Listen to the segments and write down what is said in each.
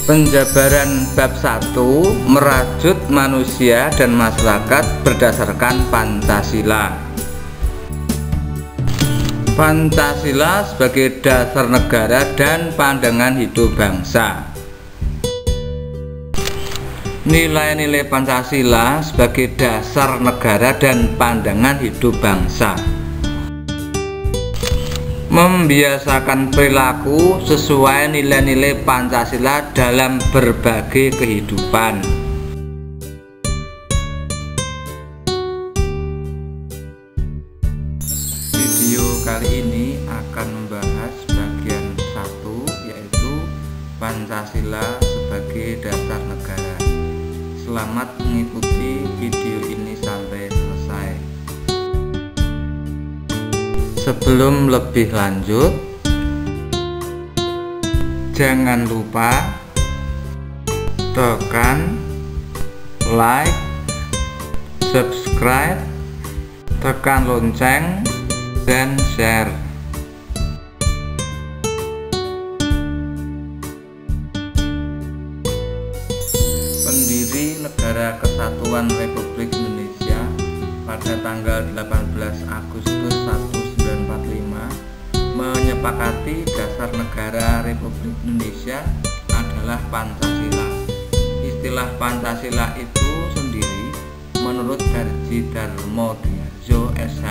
Penjabaran bab 1 merajut manusia dan masyarakat berdasarkan Pancasila. Pancasila sebagai dasar negara dan pandangan hidup bangsa. Nilai-nilai Pancasila sebagai dasar negara dan pandangan hidup bangsa. Membiasakan perilaku sesuai nilai-nilai Pancasila dalam berbagai kehidupan. Video kali ini akan membahas bagian 1, yaitu Pancasila sebagai dasar negara. Selamat mengikuti video ini sampai selesai. Sebelum lebih lanjut, jangan lupa tekan like, subscribe, tekan lonceng, dan share. Pendiri Negara Kesatuan Republik Indonesia pada tanggal 18 Agustus 1945 menyepakati dasar negara Republik Indonesia adalah Pancasila. Istilah Pancasila itu sendiri menurut Darmo Diarjo SH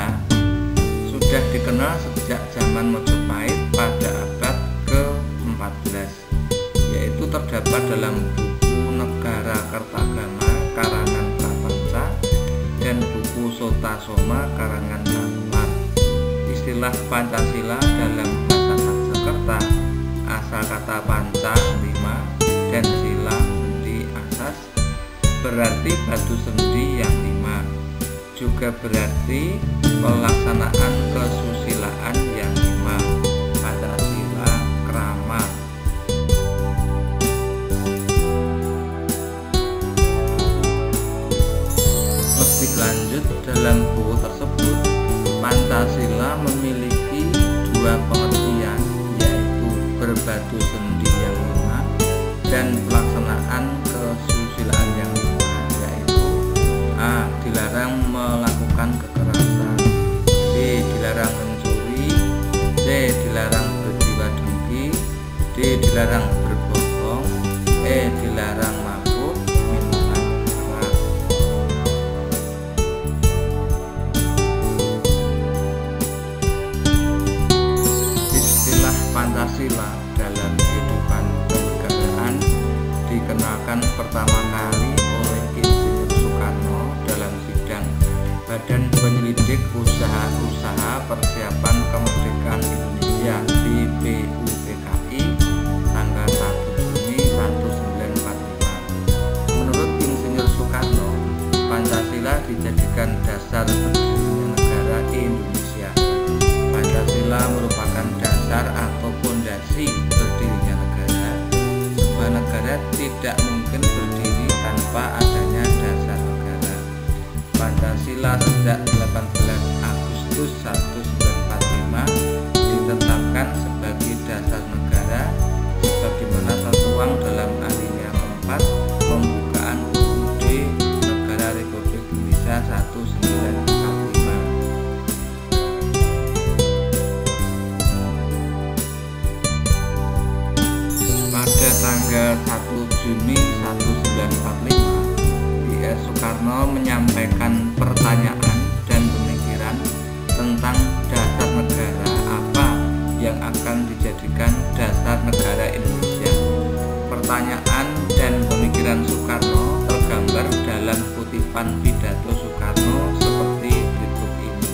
sudah dikenal sejak zaman Majapahit pada abad ke-14, yaitu terdapat dalam buku Negara Kertagama karangan Prapanca dan buku Sota Soma karangan Kanular. Istilah Pancasila dalam bahasa Sanskerta asal kata panca 5 dan sila sendi asas berarti batu sendi yang 5, juga berarti pelaksanaan kesusilaan yang 5, Pancasila krama. Lebih lanjut, dalam buku tersebut Pancasila memiliki dua pengertian, yaitu berbatu sendi yang 5 dan pelaksanaan kesusilaan yang 5, yaitu A. Dilarang melakukan kekerasan, B. Dilarang mencuri, C. Dilarang berjiwa dengki, D. Dilarang berbohong, E. Dilarang mabuk minuman keras. Istilah Pancasila dalam kehidupan kenegaraan dikenalkan pertama kali oleh Insinyur Soekarno dalam sidang Badan Penyelidik Usaha-Usaha Persiapan Kemerdekaan Indonesia di BUPKI tanggal 1 Juni 1945. Menurut Insinyur Soekarno, Pancasila dijadikan dasar berdirinya negara Indonesia. Pancasila merupakan dasar atau fondasi berdirinya negara. Sebuah negara tidak mungkin berdiri tanpa adanya dasar negara. Pancasila sejak 18 Agustus 1945 ditetapkan sebagai dasar negara sebagaimana tertuang dalam alinea 4 pembukaan UUD Negara Republik Indonesia 1945. Pada tanggal 1 Juni 1945, I.S. Soekarno menyampaikan pertanyaan dan pemikiran tentang dasar negara apa yang akan dijadikan dasar negara Indonesia. Pertanyaan dan pemikiran Soekarno tergambar dalam kutipan pidato Soekarno seperti berikut ini.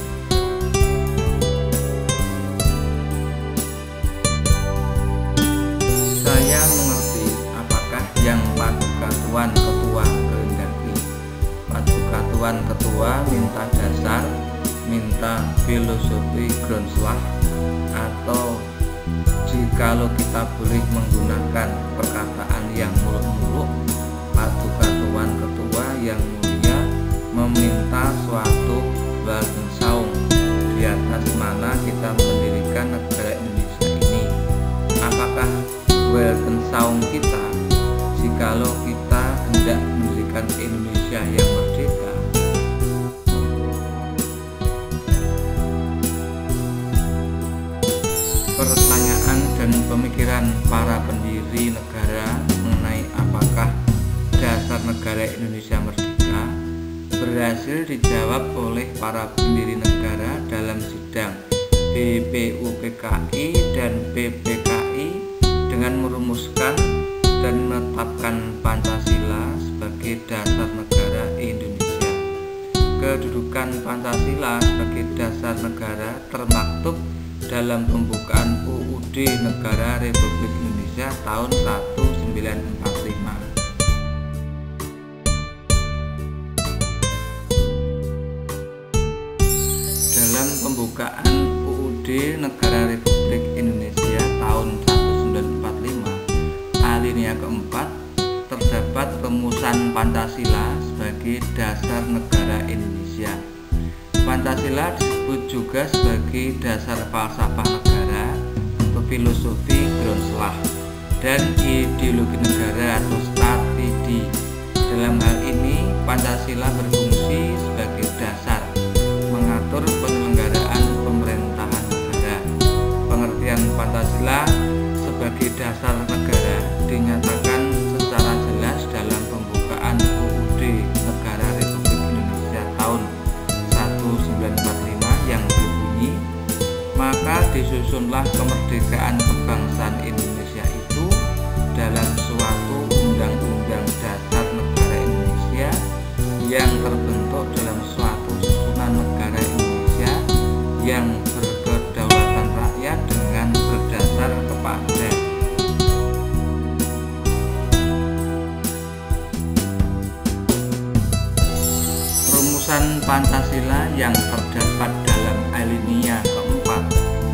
Saya mengerti apakah yang Paduka Tuan Ketua kehendaki. Paduka Tuan Ketua minta dasar, minta filosofi Groundswald, atau jikalau kita boleh menggunakan perkataan yang muluk-muluk, Paduka Tuan Ketua yang mulia meminta suatu Weltanschauung di atas mana kita mendirikan negara Indonesia ini. Apakah Weltanschauung kita kalau kita hendak mendirikan Indonesia yang merdeka, pertanyaan dan pemikiran para pendiri negara mengenai apakah dasar negara Indonesia merdeka berhasil dijawab oleh para pendiri negara dalam sidang BPUPKI dan PPKI dengan merumuskan dan menetapkan Pancasila sebagai dasar negara Indonesia. Kedudukan Pancasila sebagai dasar negara termaktub dalam pembukaan UUD Negara Republik Indonesia tahun 1945. Dalam pembukaan UUD Negara Republik Indonesia tahun 1945, alinea keempat terdapat rumusan Pancasila sebagai dasar negara Indonesia. Pancasila disebut juga sebagai dasar falsafah negara atau filosofi Groundslah dan ideologi negara atau strategi. Dalam hal ini, Pancasila berfungsi sebagai dasar mengatur penyelenggaraan pemerintahan negara. Pengertian Pancasila sebagai dasar negara dinyatakan secara jelas dalam pembukaan UUD Negara Republik Indonesia tahun 1945 yang berbunyi, maka disusunlah kemerdekaan kebangsaan Indonesia itu dalam suatu undang-undang dasar negara Indonesia yang terbentuk dalam suatu susunan negara Indonesia yang berkedaulatan rakyat dengan berdasar kepada rumusan Pancasila yang terdapat dalam alinea keempat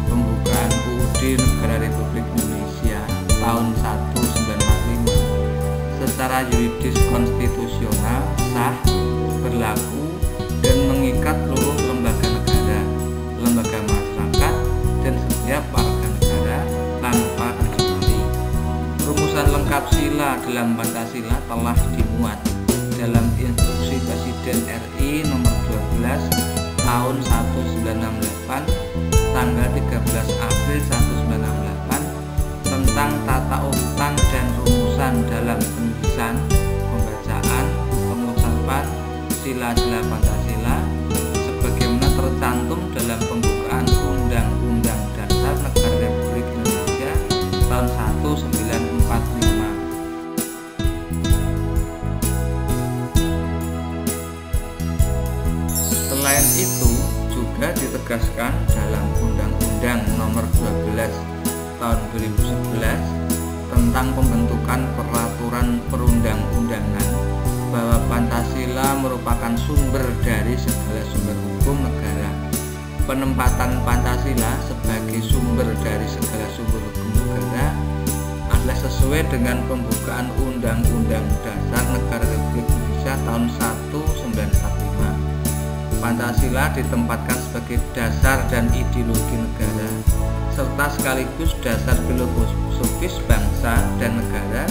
pembukaan UUD Negara Republik Indonesia tahun 1945 secara yuridis konstitusional sah, berlaku, dan mengikat seluruh lembaga negara, lembaga masyarakat, dan setiap warga negara tanpa kecuali. Rumusan lengkap sila dalam Pancasila telah dimuat dalam Instruksi Presiden RI nomor 12 tahun 1968 tanggal 13 April 1968 tentang tata urutan dan rumusan dalam penulisan, pembacaan, pengucapan sila-sila Pancasila sebagaimana tercantum dalam pembukaan Undang-Undang Dasar Negara Republik Indonesia tahun 1945. Selain itu juga ditegaskan dalam Undang-Undang Nomor 12 Tahun 2011 tentang pembentukan peraturan perundang-undangan bahwa Pancasila merupakan sumber dari segala sumber hukum negara. Penempatan Pancasila sebagai sumber dari segala sumber hukum negara adalah sesuai dengan pembukaan Undang-Undang Dasar Negara Republik Indonesia tahun 1945. Pancasila ditempatkan sebagai dasar dan ideologi negara serta sekaligus dasar filosofis bangsa dan negara,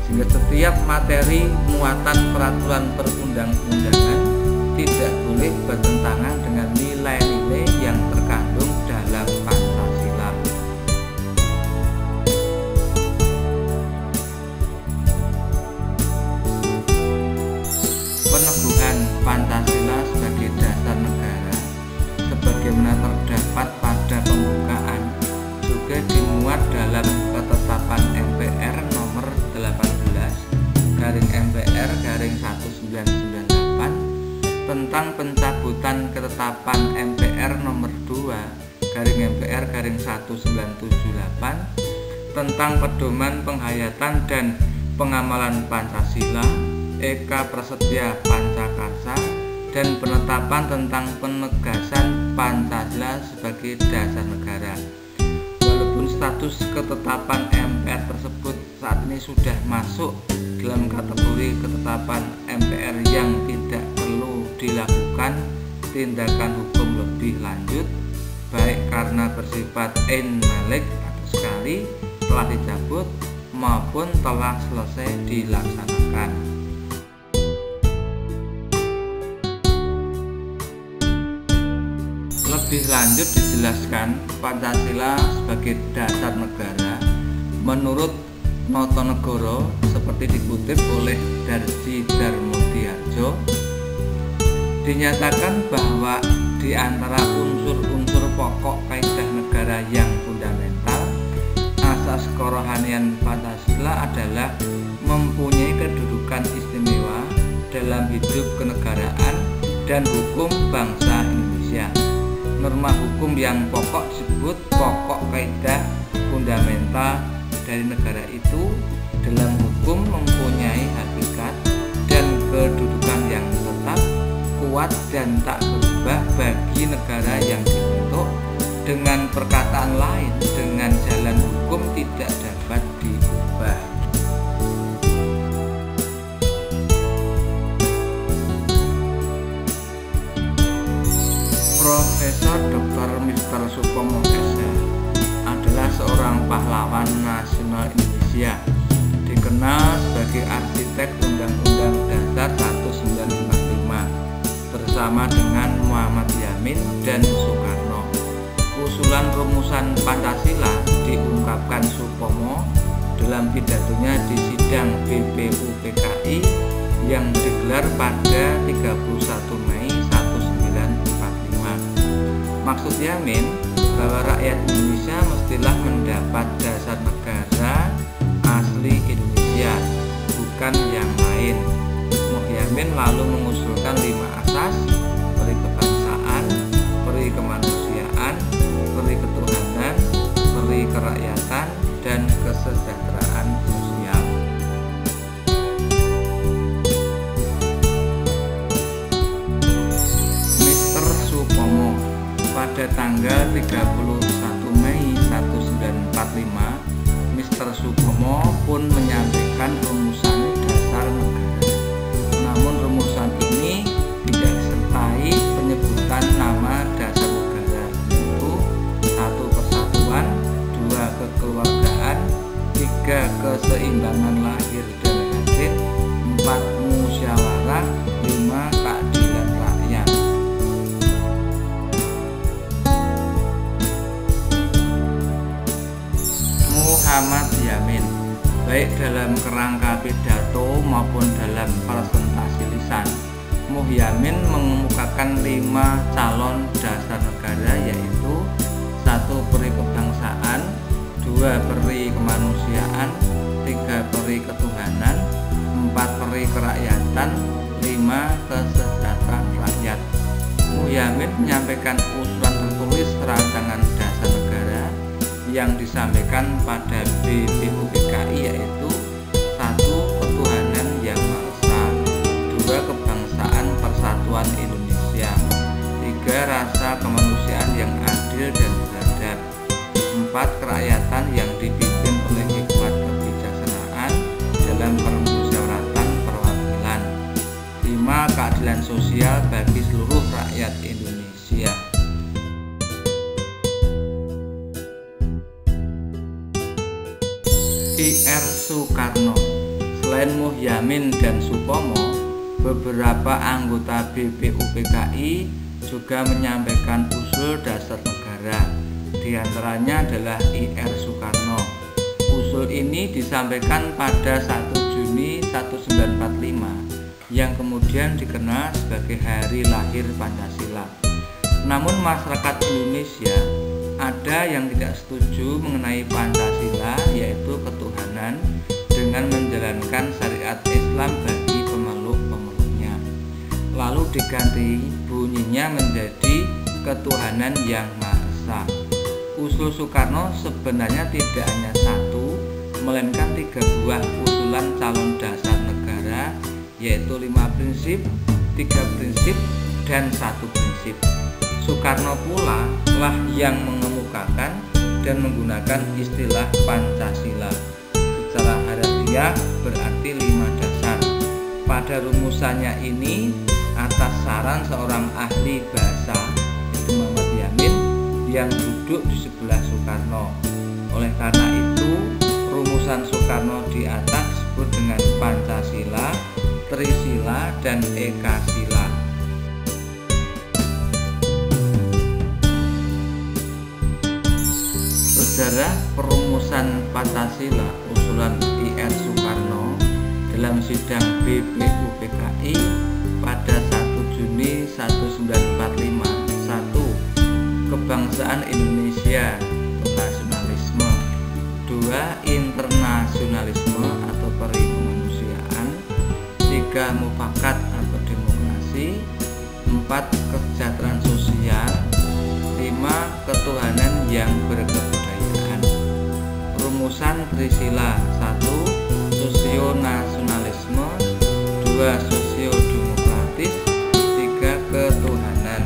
sehingga setiap materi muatan peraturan perundang-undangan tidak boleh bertentangan dengan nilai-nilai yang terkandung dalam Pancasila. Peneguhan Pancasila sebagai dasar negara sebagaimana terdapat pada pembukaan juga dimuat dalam ketetapan MPR nomor 18/MPR/1998 tentang pencabutan ketetapan MPR nomor 2/MPR/1978 tentang pedoman penghayatan dan pengamalan Pancasila, Eka Prasetya Pancakarsa, dan penetapan tentang penegasan Pancasila sebagai dasar negara. Walaupun status ketetapan MPR tersebut saat ini sudah masuk dalam kategori ketetapan MPR yang tidak perlu dilakukan tindakan hukum lebih lanjut, baik karena bersifat in malik atau sekali telah dicabut maupun telah selesai dilaksanakan. Lebih lanjut dijelaskan Pancasila sebagai dasar negara menurut Notonegoro seperti dikutip oleh Darji Darmodiharjo, dinyatakan bahwa di antara unsur-unsur pokok kaidah negara yang fundamental, asas kerohanian Pancasila adalah mempunyai kedudukan istimewa dalam hidup kenegaraan dan hukum bangsa Indonesia. Norma hukum yang pokok disebut pokok kaidah fundamental dari negara itu. Dalam hukum mempunyai hakikat dan kedudukan yang tetap, kuat dan tak berubah bagi negara yang dibentuk. Dengan perkataan lain, dengan jalan hukum tidak dapat diubah. Profesor Dr. Mr. Supomo SH adalah seorang pahlawan nasional Indonesia, dikenal sebagai arsitek Undang-Undang Dasar 1945 bersama dengan Muhammad Yamin dan Soekarno. Usulan rumusan Pancasila diungkapkan Supomo dalam pidatonya di sidang BPUPKI yang digelar pada 31 Mei 1945. Maksud Yamin bahwa rakyat Indonesia mestilah mendapat dasar negara asli Indonesia, bukan yang lain. Muhyamin lalu mengusulkan 5 asas: peri kebangsaan, peri kemanusiaan, peri ketuhanan, peri kerakyatan, dan kesejahteraan sosial. Mr. Supomo pada tanggal 31 Mei 1945, Mr. Supomo pun menyampaikan rumusan dasar negara. Namun rumusan ini tidak disertai penyebutan nama dasar negara, yaitu 1. Persatuan, 2. Kekeluargaan, 3. Keseimbangan lahir dan batin, 4. Musyawarah, 5. Keadilan rakyat. Muhammad Yamin, baik dalam kerangka pidato maupun dalam presentasi lisan, Muhyamin mengemukakan 5 calon dasar negara, yaitu 1. Peri kebangsaan, 2. Peri kemanusiaan, 3. Peri ketuhanan, 4. Peri kerakyatan, 5. Kesejahteraan rakyat. Muhyamin menyampaikan usulan tertulis rancangan dasar negara yang disampaikan pada BPUPKI, yaitu 1. Ketuhanan yang Maha Esa, 2. Kebangsaan persatuan Indonesia, 3. Rasa kemanusiaan yang adil dan beradab, 4. Kerakyatan yang dipimpin oleh hikmat kebijaksanaan dalam permusyawaratan perwakilan, 5. Keadilan sosial bagi seluruh rakyat Indonesia. I.R. Soekarno. Selain Muhyamin dan Supomo, beberapa anggota BPUPKI juga menyampaikan usul dasar negara. Di antaranya adalah I.R. Soekarno. Usul ini disampaikan pada 1 Juni 1945 yang kemudian dikenal sebagai Hari Lahir Pancasila. Namun masyarakat Indonesia ada yang tidak setuju mengenai Pancasila, yaitu ketuhanan, dengan menjalankan syariat Islam bagi pemeluk-pemeluknya. Lalu diganti bunyinya menjadi ketuhanan yang Maha Esa. Usul Soekarno sebenarnya tidak hanya 1, melainkan 3 buah usulan calon dasar negara, yaitu 5 prinsip, 3 prinsip, dan 1 prinsip. Soekarno pula lah yang mengemukakan dan menggunakan istilah Pancasila. Secara harafiah berarti 5 dasar. Pada rumusannya ini, atas saran seorang ahli bahasa, yaitu Muhammad Yamin, yang duduk di sebelah Soekarno. Oleh karena itu, Rumusan Soekarno di atas disebut dengan Pancasila, Trisila, dan Ekasila. Sejarah perumusan Pancasila usulan I.R. Soekarno dalam sidang BPUPKI pada 1 Juni 1945. 1. Kebangsaan Indonesia atau nasionalisme. 2. Internasionalisme atau perimanusiaan. 3. Mufakat atau demokrasi. 4. Kesejahteraan sosial. 5. Ketuhanan yang berkebudayaan. Rumusan Trisila. 1. Sosionasionalisme. 2. Sosiodemokratis. 3. Ketuhanan.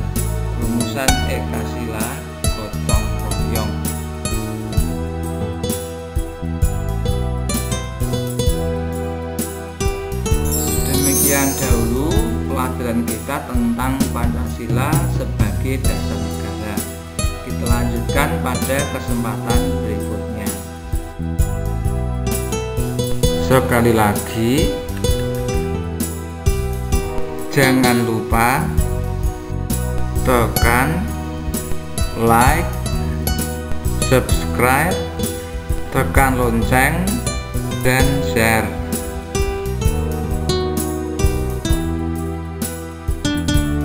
Rumusan Ekasila, gotong royong. Demikian dahulu pelajaran kita tentang Pancasila sebagai dasar negara. Kita lanjutkan pada kesempatan berikutnya. Sekali lagi, jangan lupa tekan like, subscribe, tekan lonceng, dan share.